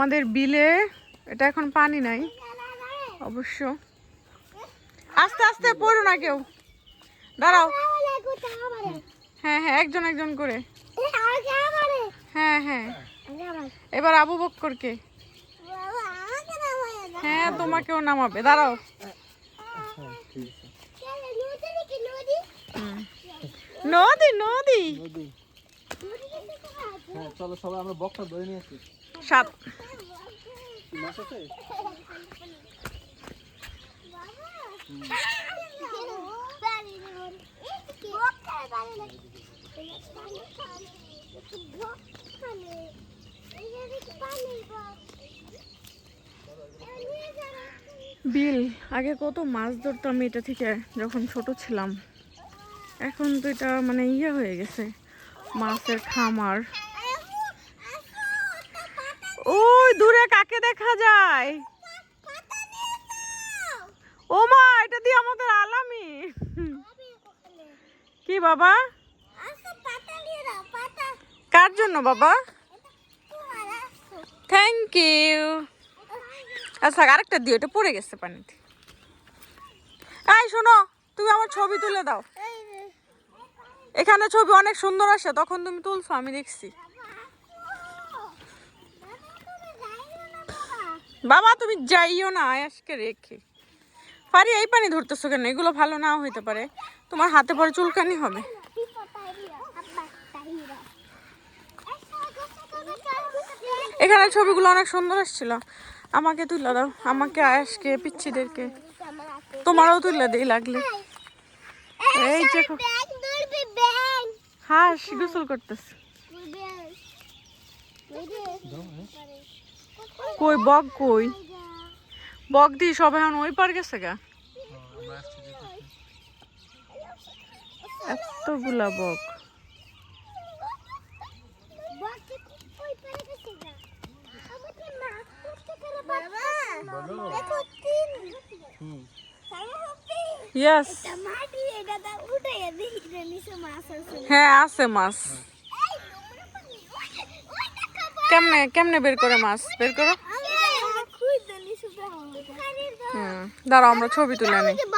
আমাদের বিলে এটা এখন পানি নাই অবশ্য। আস্তে আস্তে পড়ো না কেউ, দাঁড়াও। হ্যাঁ হ্যাঁ, একজন একজন করে। হ্যাঁ হ্যাঁ, এবার আবু বক্করকে। হ্যাঁ, তোমাকেও নামাবে, দাঁড়াও। নদী নদী। চলো সবাই আমরা বক্সটা ধরে নিয়ে আসি। সাত মাছ আছে? বিল, আগে কত মাছ ধরতাম এটা থেকে যখন ছোট ছিলাম। এখন তো এটা মানে ইয়ে হয়ে গেছে, মাছের খামার। ওই দূরে কাকে দেখা যায়? ও মা, এটা দিয়ে আমাদের আলামি। কি বাবা? কার জন্য বাবা? Thank you. আচ্ছা, আরেকটা দিও, এটা পড়ে গেছে পানিতে। এই শোনো, তুমি আমার ছবি তুলে দাও। এখানে ছবি অনেক সুন্দর আসে, তখন তুমি তুলছো, আমি দেখছি। বাবা তুমি যাইও না আয়াসকে রেখে। পারি, এই পানি ধরতেছো কেন? এগুলো ভালো নাও হইতে পারে, তোমার হাতে পরে চুলকানি হবে। এখানে ছবিগুলো অনেক সুন্দর আসছিল, আমাকে তুলে দাও, আমাকে আয়াসকে পিচ্ছিদেরকে, তোমারও তুলে দেই লাগলে। এই দেখো হাঁস গোসল করতেছে। কই বক? কই বক? দি সব এখন ওই পার গেছে গা, এতগুলা বক। হ্যাঁ আছে মাছ। কেমনে কেমনে বের করে মাছ? বের করো। দাঁড়াও, আমরা ছবি তুলে নিই।